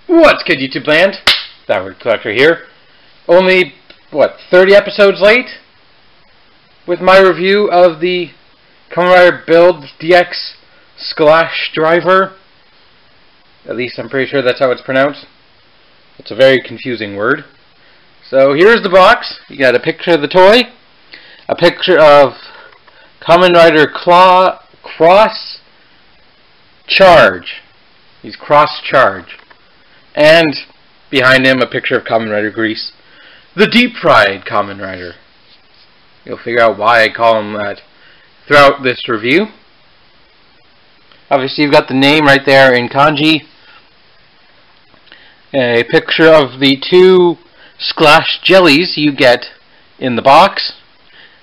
What's good, YouTube land? Backward Collector here. Only, what, 30 episodes late with my review of the Kamen Rider Build DX Sclash driver. At least I'm pretty sure that's how it's pronounced. It's a very confusing word. So here's the box. You got a picture of the toy, a picture of Kamen Rider Cross Charge. He's Cross Charge. And behind him, a picture of Kamen Rider Grease, the deep-fried Kamen Rider. You'll figure out why I call him that throughout this review. Obviously, you've got the name right there in kanji. A picture of the two Sclash jellies you get in the box.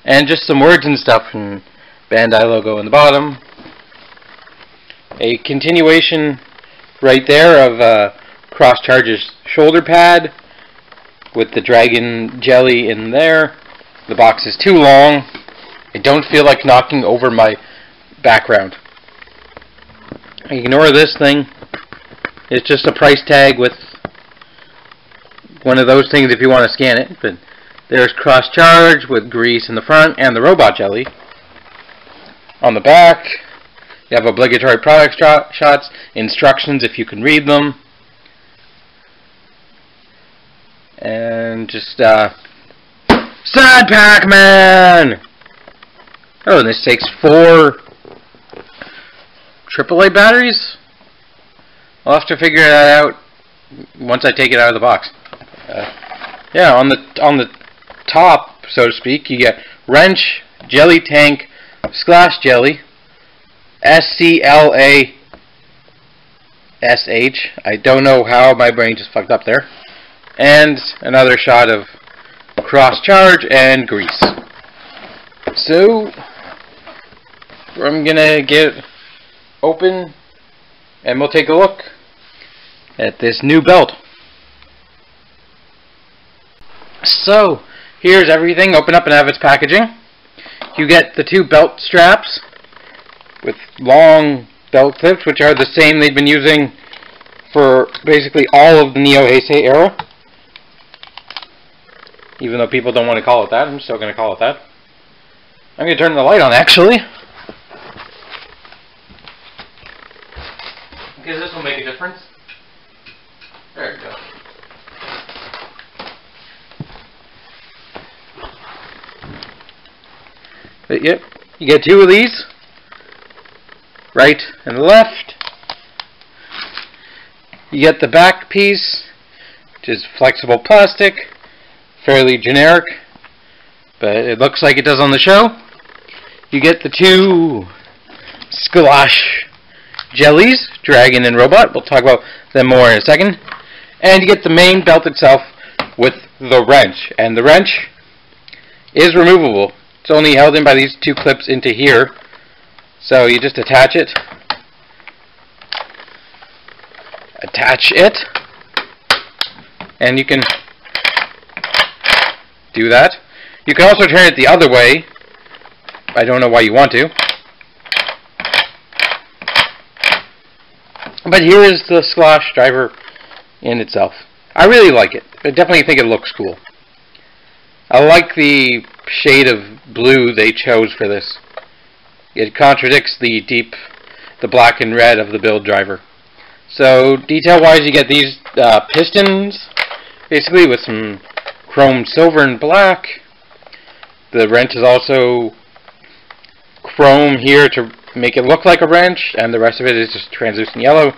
And just some words and stuff, and Bandai logo in the bottom. A continuation right there of Cross Charge's shoulder pad with the dragon jelly in there. The box is too long. I don't feel like knocking over my background. Ignore this thing. It's just a price tag with one of those things if you want to scan it. But there's Cross Charge with Grease in the front and the robot jelly. On the back, you have obligatory product shots, instructions if you can read them. And just, Sad Pac-Man! Oh, and this takes 4 AAA batteries? I'll have to figure that out once I take it out of the box. Yeah, on the top, so to speak, you get Wrench, Jelly Tank, Sclash Jelly, SCLASH. I don't know how, my brain just fucked up there. And another shot of Cross Charge and Grease. So, I'm gonna get open and we'll take a look at this new belt. So, here's everything. Open up and have its packaging. You get the 2 belt straps with long belt clips, which are the same they've been using for basically all of the Neo Heisei era. Even though people don't want to call it that, I'm still going to call it that. I'm going to turn the light on, actually. Because this will make a difference. There we go. But yep, you get 2 of these. Right and left. You get the back piece, which is flexible plastic. Fairly generic, but it looks like it does on the show. You get the 2 Sclash jellies, Dragon and Robot. We'll talk about them more in a second. And you get the main belt itself with the wrench. And the wrench is removable. It's only held in by these 2 clips into here. So you just attach it. Attach it. And you can do that. You can also turn it the other way. I don't know why you want to. But here is the Sclash driver in itself. I really like it. I definitely think it looks cool. I like the shade of blue they chose for this. It contradicts the black and red of the build driver. So detail-wise, you get these pistons, basically with some chrome silver and black. The wrench is also chrome here to make it look like a wrench, and the rest of it is just translucent yellow.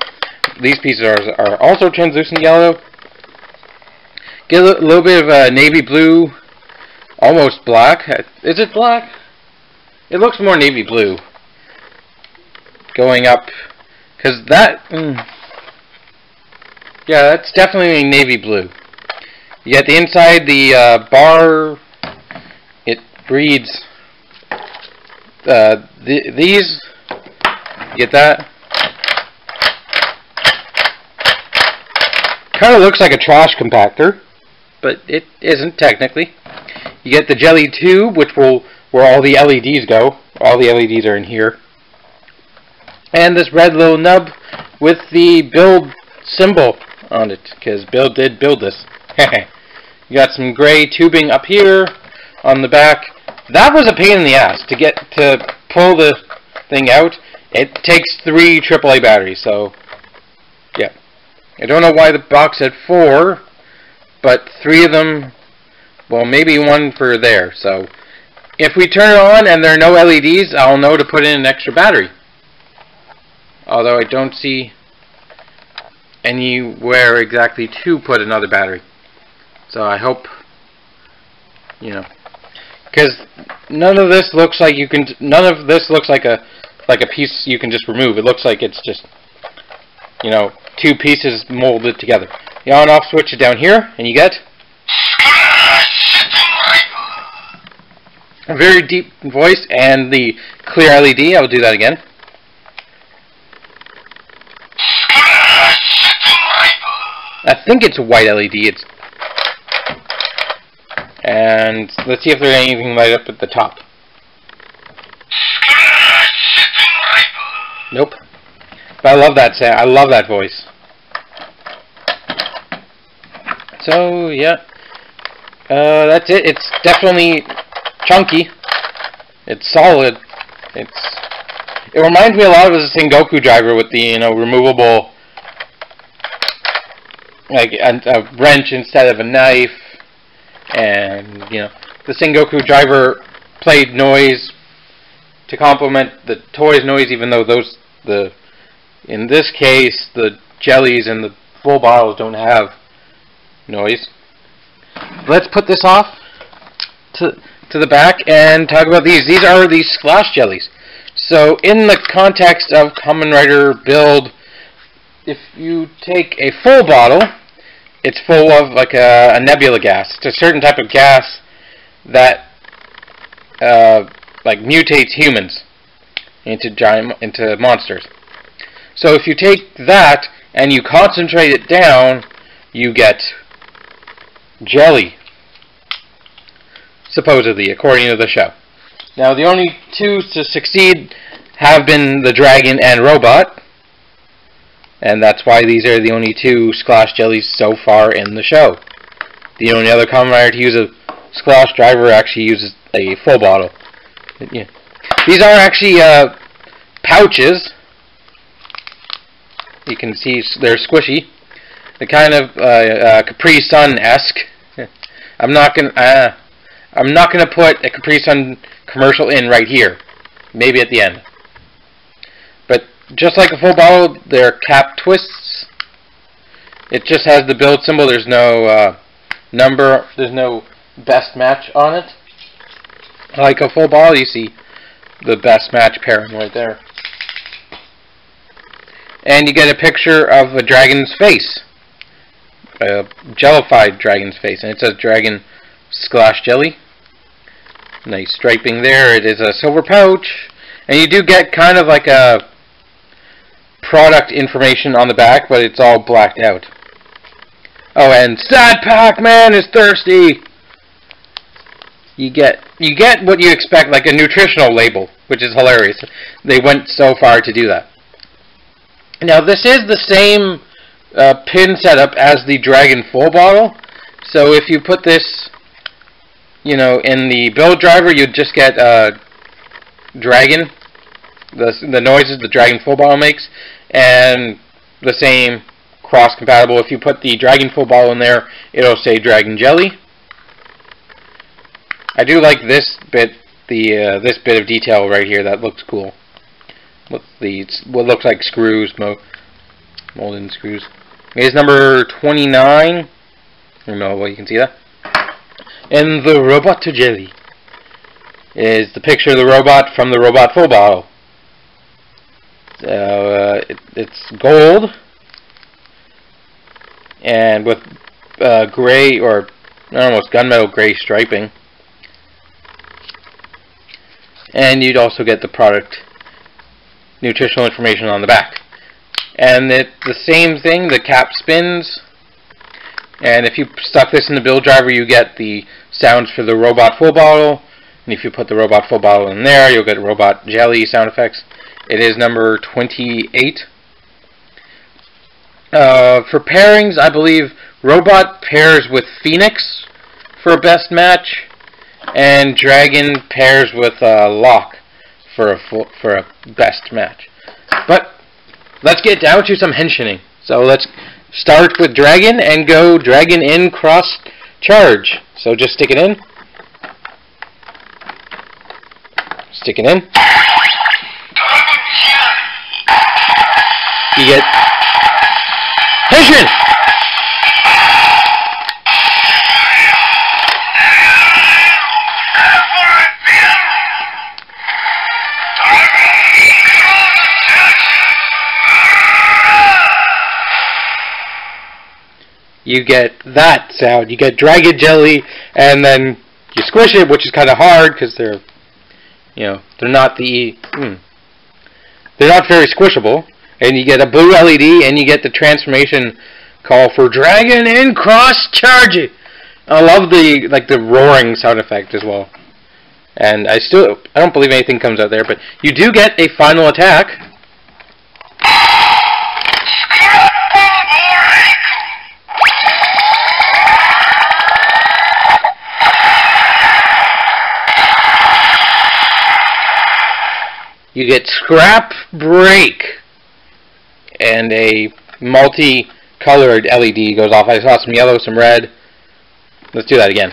These pieces are also translucent yellow. Get a little bit of navy blue, almost black. Is it black? It looks more navy blue. going up, because that, yeah, that's definitely navy blue. You get the inside, the bar, it reads, these, you get that? Kind of looks like a trash compactor, but it isn't technically. You get the jelly tube, which where all the LEDs go. All the LEDs are in here. And this red little nub with the build symbol on it, because Bill did build this. You got some gray tubing up here on the back. That was a pain in the ass to pull the thing out. It takes 3 AAA batteries, so yeah. I don't know why the box had 4, but 3 of them, well, maybe 1 for there. So if we turn it on and there are no LEDs, I'll know to put in an extra battery. Although I don't see anywhere exactly to put another battery. So I hope, you know, because none of this looks like a piece you can just remove. It looks like it's just, you know, 2 pieces molded together. The on off switch is down here, and you get a very deep voice and the clear LED. I'll do that again. I think it's a white LED. And let's see if there's anything light up at the top. Nope. But I love that sound. I love that voice. So yeah, that's it. It's definitely chunky. It's solid. It reminds me a lot of the Sengoku driver with the, you know, removable, like a wrench instead of a knife. And, you know, the Sengoku driver played noise to complement the toy's noise, even though in this case, the jellies and the full bottles don't have noise. Let's put this off to the back and talk about these. These are the Sclash jellies. So, in the context of Kamen Rider build, if you take a full bottle, it's full of like a nebula gas. It's a certain type of gas that like mutates humans into monsters. So if you take that and you concentrate it down, you get jelly, supposedly, according to the show. Now the only 2 to succeed have been the dragon and robot. And that's why these are the only 2 Sclash jellies so far in the show. The only other Kamen Rider to use a Sclash driver actually uses a full bottle. Yeah. These are actually pouches. You can see they're squishy. They're kind of Capri Sun-esque. I'm not gonna put a Capri Sun commercial in right here. Maybe at the end. But just like a full bottle, they're cap twists. It just has the build symbol. There's no number. There's no best match on it. Like a full bottle, you see the best match pairing right there. And you get a picture of a dragon's face. A jellified dragon's face. And it says Dragon Sclash Jelly. Nice striping there. It is a silver pouch. And you do get kind of like a product information on the back, but it's all blacked out. Oh, and Sad Pac-Man is thirsty! You get what you expect, like a nutritional label, which is hilarious. They went so far to do that. Now, this is the same pin setup as the Dragon Full bottle. So if you put this, you know, in the build driver, you'd just get Dragon, the noises the Dragon Full bottle makes, and the same cross-compatible. If you put the Dragon Full bottle in there, it'll say Dragon Jelly. I do like this bit, this bit of detail right here. That looks cool. With what looks like screws, molded screws. Here's number 29. I don't know if you can see that. And the robot to jelly is the picture of the robot from the Robot Full bottle. It's gold and with gray or almost gunmetal gray striping. And you'd also get the product nutritional information on the back. And it's the same thing, the cap spins. And if you stuck this in the build driver, you get the sounds for the robot full bottle. And if you put the robot full bottle in there, you'll get robot jelly sound effects. It is number 28. For pairings, I believe robot pairs with Phoenix for a best match, and Dragon pairs with Lock for a best match. But let's get down to some henshining. So let's start with Dragon and go Dragon in cross charge. So just stick it in. Stick it in. You get henshin! You get that sound. You get Dragon Jelly, and then you squish it, which is kind of hard because they're not they're not very squishable. And you get a blue LED, and you get the transformation call for Dragon in cross charge. I love the roaring sound effect as well. And I don't believe anything comes out there, but you do get a final attack. You get Scrap Break, and a multi-colored LED goes off. I saw some yellow, some red. Let's do that again.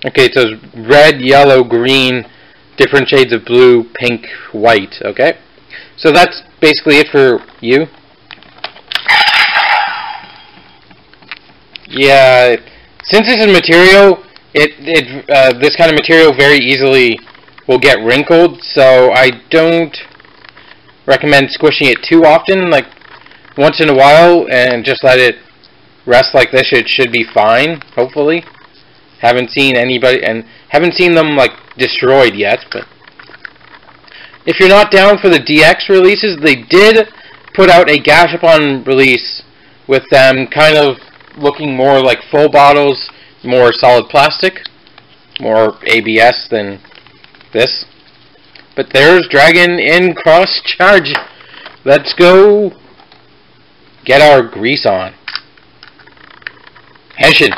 Okay, so it's red, yellow, green, different shades of blue, pink, white, okay? So that's basically it for you. Yeah, since it's a material, this kind of material very easily will get wrinkled, so I don't recommend squishing it too often, like once in a while, and just let it rest like this. It should be fine, hopefully. Haven't seen them like destroyed yet, but if you're not down for the DX releases, they did put out a Gashapon release with them kind of looking more like full bottles, more solid plastic, more ABS than this. But there's Dragon in cross charge. Let's go get our grease on. Henshin.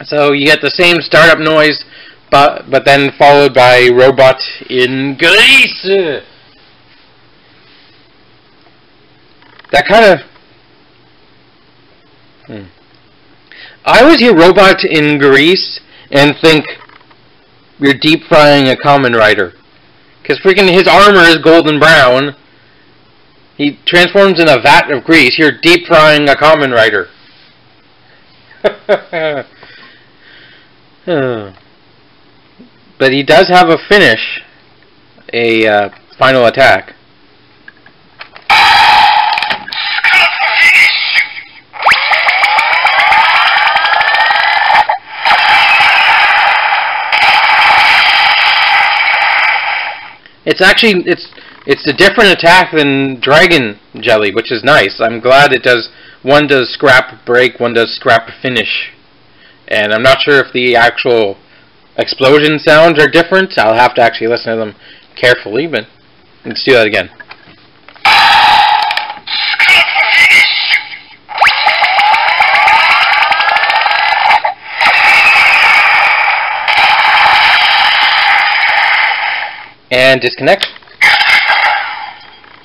So you get the same startup noise, but then followed by Robot in Grease. That kind of... I always hear Robot in Grease and think you're deep frying a Kamen Rider. Because freaking his armor is golden brown. He transforms in a vat of grease. You're deep frying a Kamen Rider. But he does have a finish, a final attack. It's a different attack than Dragon Jelly, which is nice. I'm glad it does. One does Scrap Break, one does Scrap Finish. And I'm not sure if the actual explosion sounds are different. I'll have to actually listen to them carefully, but let's do that again. and disconnect.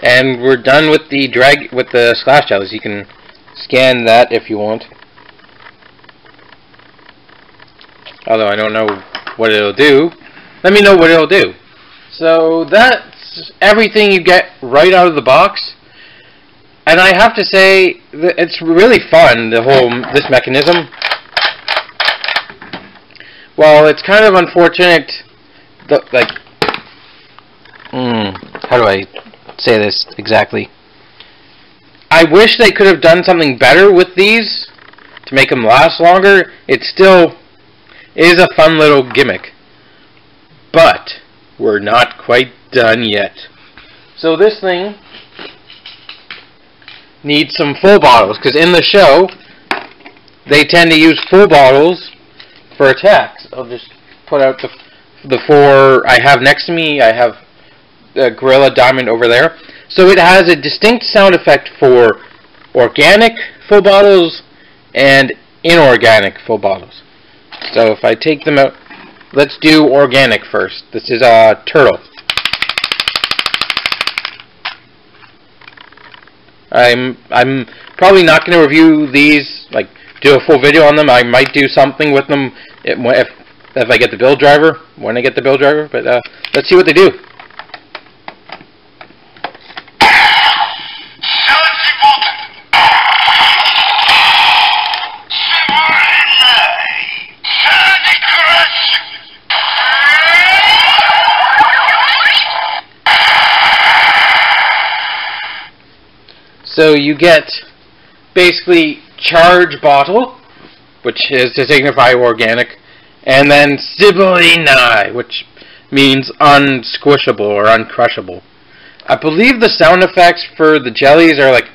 And we're done with the Sclash jellies. You can scan that if you want. Although I don't know what it'll do. Let me know what it'll do. So that's everything you get right out of the box. And I have to say that it's really fun, this mechanism. Well, it's kind of unfortunate, how do I say this exactly? I wish they could have done something better with these to make them last longer. It still is a fun little gimmick. But we're not quite done yet. So this thing needs some full bottles, because in the show they tend to use full bottles for attacks. I'll just put out the four I have next to me. I have the Gorilla Diamond over there. So it has a distinct sound effect for organic full bottles and inorganic full bottles. So if I take them out, let's do organic first. This is a turtle. I'm probably not going to review these, like do a full video on them. I might do something with them if I get the build driver, when I get the build driver. But let's see what they do. So you get basically charge bottle, which is to signify organic, and then Sibilinai, which means unsquishable or uncrushable. I believe the sound effects for the jellies are like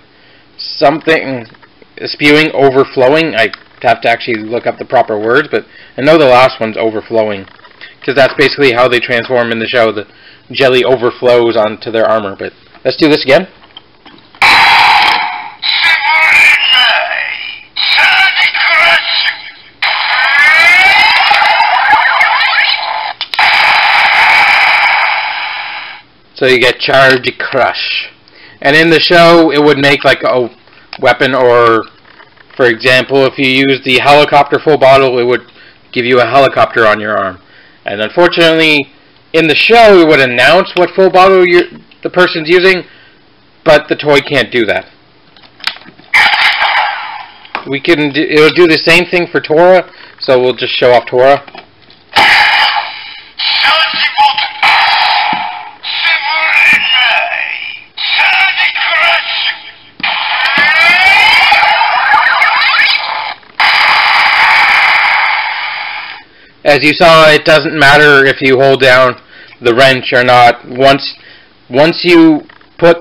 something spewing, overflowing. I have to actually look up the proper words, but I know the last one's overflowing, because that's basically how they transform in the show. The jelly overflows onto their armor. But let's do this again. So you get Charge Crush. And in the show, it would make like a weapon, or, for example, if you use the helicopter full bottle, it would give you a helicopter on your arm. And unfortunately, in the show, it would announce what full bottle the person's using, but the toy can't do that. It'll do the same thing for Tora, so we'll just show off Tora. As you saw, it doesn't matter if you hold down the wrench or not. Once you pull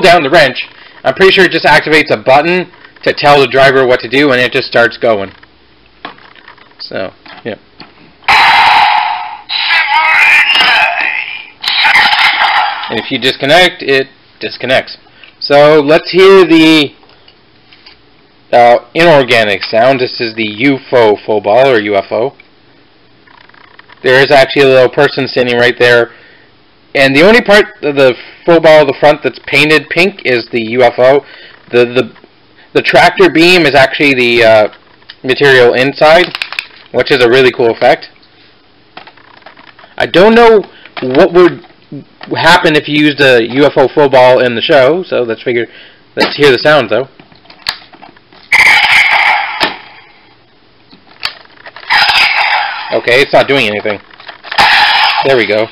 down the wrench, I'm pretty sure it just activates a button to tell the driver what to do, and it just starts going. So, yeah. And if you disconnect, it disconnects. So let's hear the inorganic sound. This is the UFO full ball, or UFO. There is actually a little person standing right there, and the only part of the full ball of the front that's painted pink is the UFO. The tractor beam is actually the material inside, which is a really cool effect. I don't know what would happen if you used a UFO full ball in the show, so let's hear the sound though. Okay, it's not doing anything. There we go.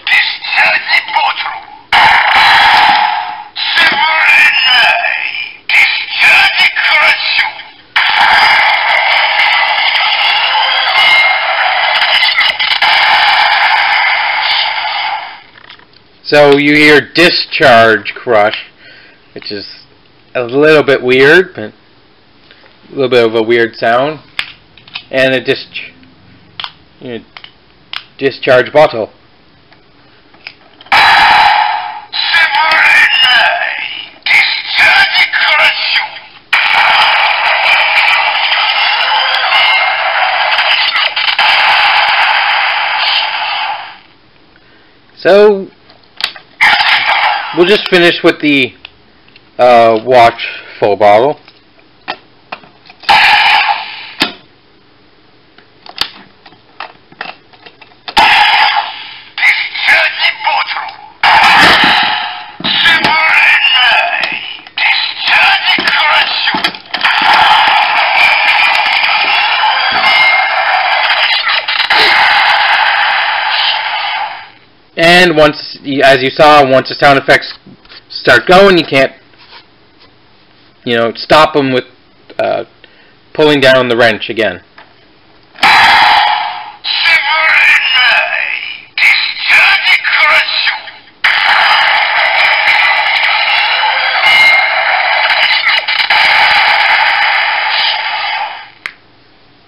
So you hear Discharge Crush, which is a little bit weird, but a little bit of a weird sound, and a discharge bottle. So we'll just finish with the watch full bottle. And once, as you saw, once the sound effects start going, you can't, stop them with pulling down the wrench again.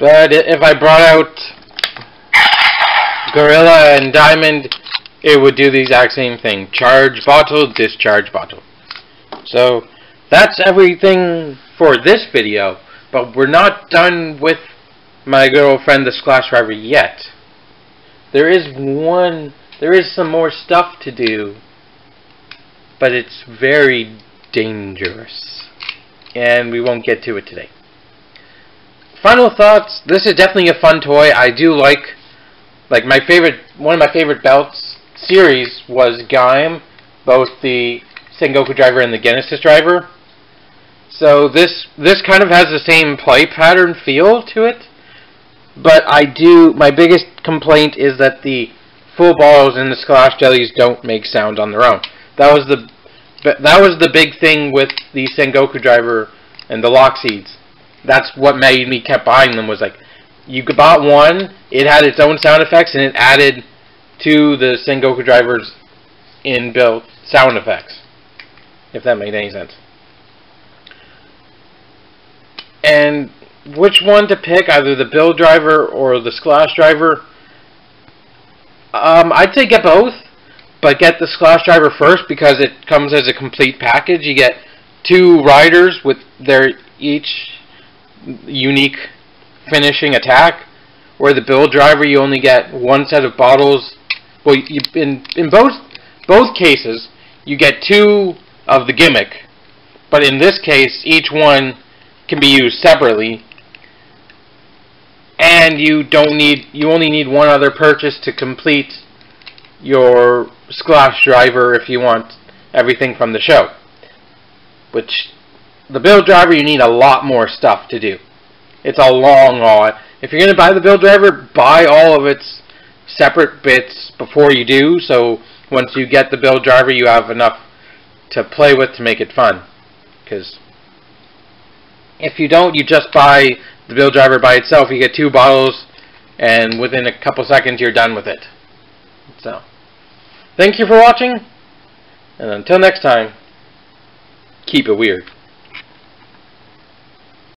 But if I brought out Gorilla and Diamond, it would do the exact same thing. Charge bottle, discharge bottle. So that's everything for this video, but we're not done with my girlfriend the Sclash driver yet. There is some more stuff to do, but it's very dangerous, and we won't get to it today. Final thoughts, this is definitely a fun toy. I do like one of my favorite belts series was Gaim, both the Sengoku driver and the Genesis driver. So this kind of has the same play pattern feel to it, but my biggest complaint is that the full balls and the Sclash jellies don't make sound on their own. That was the big thing with the Sengoku driver and the lock seeds. That's what made me kept buying them, was like, you bought one, it had its own sound effects, and it added to the Sengoku driver's inbuilt sound effects, if that made any sense. And which one to pick, either the build driver or the Sclash driver? I'd say get both, but get the Sclash driver first because it comes as a complete package. You get 2 riders with their each unique finishing attack, where the build driver you only get 1 set of bottles. Well, in both cases you get 2 of the gimmick, but in this case each one can be used separately, and you only need 1 other purchase to complete your Sclash driver if you want everything from the show. Which, the build driver, you need a lot more stuff to do. It's a long haul. If you're going to buy the build driver, buy all of its separate bits before you do, so once you get the build driver you have enough to play with to make it fun. Because if you don't, you just buy the build driver by itself, you get 2 bottles, and within a couple seconds you're done with it. So, thank you for watching, and until next time, keep it weird.